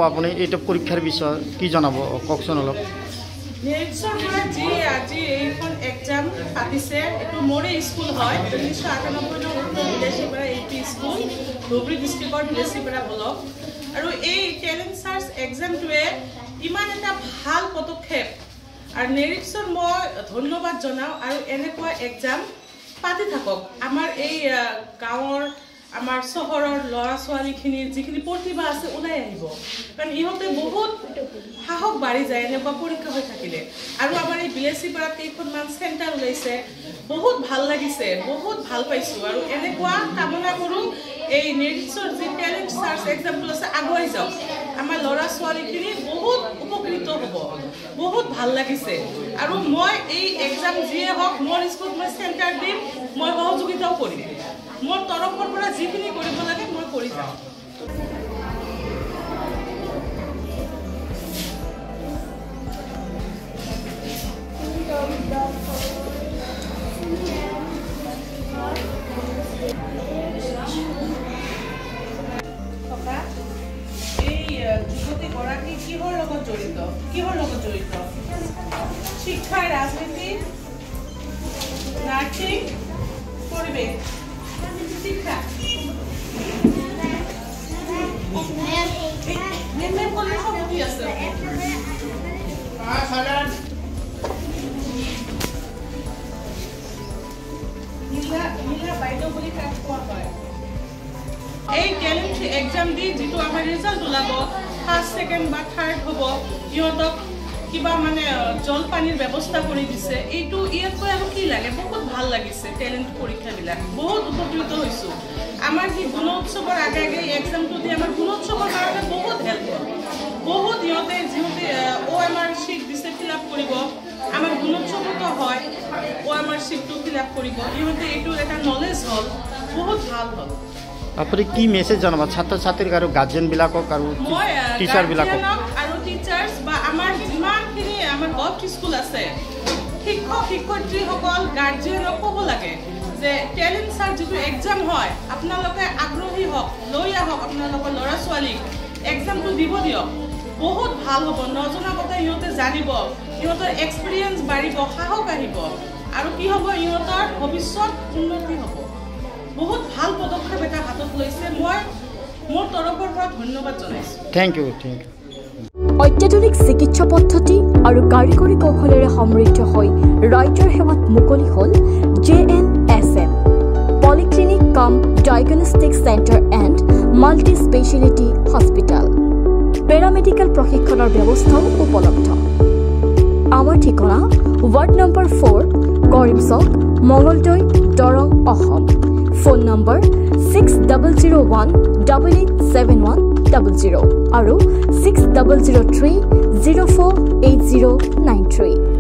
আপুনি এইটো পৰীক্ষাৰ বিষয়ে কি জনাব কওকচোন অলপ নেক্সটৰ পৰা যি আজি এইখন এক্সাম পাতিছে এইটো মোৰে স্কুল হয় 1998 উত্তৰ বিলেচিপাৰা এপি স্কুল ধুবুৰী ডিষ্ট্ৰিক্টৰ বিলেচিপাৰা ব্লক আৰু এই টেলেণ্ট সাৰ্চ এক্সামটোৱে ইমান এটা ভাল পদক্ষেপ আৰু নেৰিক্সৰ মই ধন্যবাদ জনাওঁ আৰু এনেকুৱা এক্সাম পাতি থাকক আমাৰ এই গাঁৱৰ আমাৰ চহৰৰ ল'ৰা ছোৱালীখিনিৰ যিখিনি প্ৰতিভা আছে ওলাই আহিব কাৰণ ইহঁতে বহুত সাহস বাঢ়ি যায় এনেকুৱা পৰীক্ষা হৈ থাকিলে আৰু আমাৰ এই বিলেচিপাৰাত কেইখনমান চেণ্টাৰ ওলাইছে বহুত ভাল লাগিছে বহুত ভাল পাইছোঁ আৰু এনেকুৱা কামনা কৰোঁ এই নেৰিক্সৰ যি টেলেণ্ট সাৰ্চ এক্সামটো আছে আগুৱাই যাওক আমাৰ ল'ৰা ছোৱালীখিনি বহুত উপকৃত হ'ব বহুত ভাল লাগিছে আৰু মই এই এক্সাম যিয়ে হওক মোৰ স্কুলত মই চেণ্টাৰ দিম মই সহযোগিতাও কৰিম মোৰ তৰফৰ পৰা যিখিনি কৰিব লাগে মই কৰি যাম যুৱতীগৰাকী কিহৰ লগত জড়িত শিক্ষা ৰাজনীতি নাৰ্ছিং পৰিৱেশ শিক্ষা আছে বাইদেউ বুলি কাক কোৱা হয় এই টেলেণ্ট এক্সাম দি যিটো আমাৰ ৰিজাল্ট ওলাব ফাৰ্ষ্ট ছেকেণ্ড বা থাৰ্ড হ'ব ইহঁতক কিবা মানে জলপানীৰ ব্যৱস্থা কৰি দিছে এইটো ইয়াতকৈ আৰু কি লাগে বহুত ভাল লাগিছে টেলেণ্ট পৰীক্ষাবিলাক বহুত উপকৃত হৈছোঁ আমাৰ কি গুণোৎসৱৰ আগে আগে এই এক্সামটো দি আমাৰ গুণোৎসৱৰ কাৰণে বহুত হেল্প হ'ল বহুত ইহঁতে যিহঁতে OMR শ্বীট দিছে ফিল আপ কৰিব আমাৰ গুণোৎসৱতো হয় OMR শ্বীটটো ফিল আপ কৰিব ইহঁতে এইটো এটা নলেজ হ'ল বহুত ভাল হ'ল আপুনি কি মেছেজ জনাব ছাত্ৰ ছাত্ৰীক আৰু গাৰ্জেনবিলাকক আৰু টিচাৰবিলাকক আৰু টিচাৰ্ছ বা আমাৰ যিমানখিনি আমাৰ গভৰ্ণমেণ্ট স্কুল আছে শিক্ষক শিক্ষয়িত্ৰীসকল গাৰ্জেনক ক'ব লাগে যে টেলেণ্ট সাৰ্চ যিটো এক্সাম হয় আপোনালোকে আগ্ৰহী হওক লৈ আহক আপোনালোকৰ ল'ৰা ছোৱালীক এক্সামটো দিব দিয়ক বহুত ভাল হ'ব নজনা কথা ইহঁতে জানিব ইহঁতৰ এক্সপিৰিয়েঞ্চ বাঢ়িব সাহস আহিব আৰু কি হ'ব ইহঁতৰ ভৱিষ্যত উন্নতি হ'ব বহুত ভাল পদক্ষেপ এটা হাতত লৈছে মই মোৰ তৰফৰ পৰা ধন্যবাদ জনাইছোঁ থেংক ইউ অত্যাধুনিক চিকিৎসা পদ্ধতি আৰু কাৰিকৰী কৌশলেৰে সমৃদ্ধ হৈ ৰাইজৰ সেৱাত মুকলি হ'ল JNSM পলিক্লিনিক কাম diagnostic centre and multi speciality hospital paramedical প্ৰশিক্ষণৰ ব্যৱস্থাও উপলব্ধ আমাৰ ঠিকনা ৱাৰ্ড নম্বৰ 4 কৰিম চক মঙলদৈ দৰং অসম ফোন নম্বৰ 6001887100 আৰু 6003048093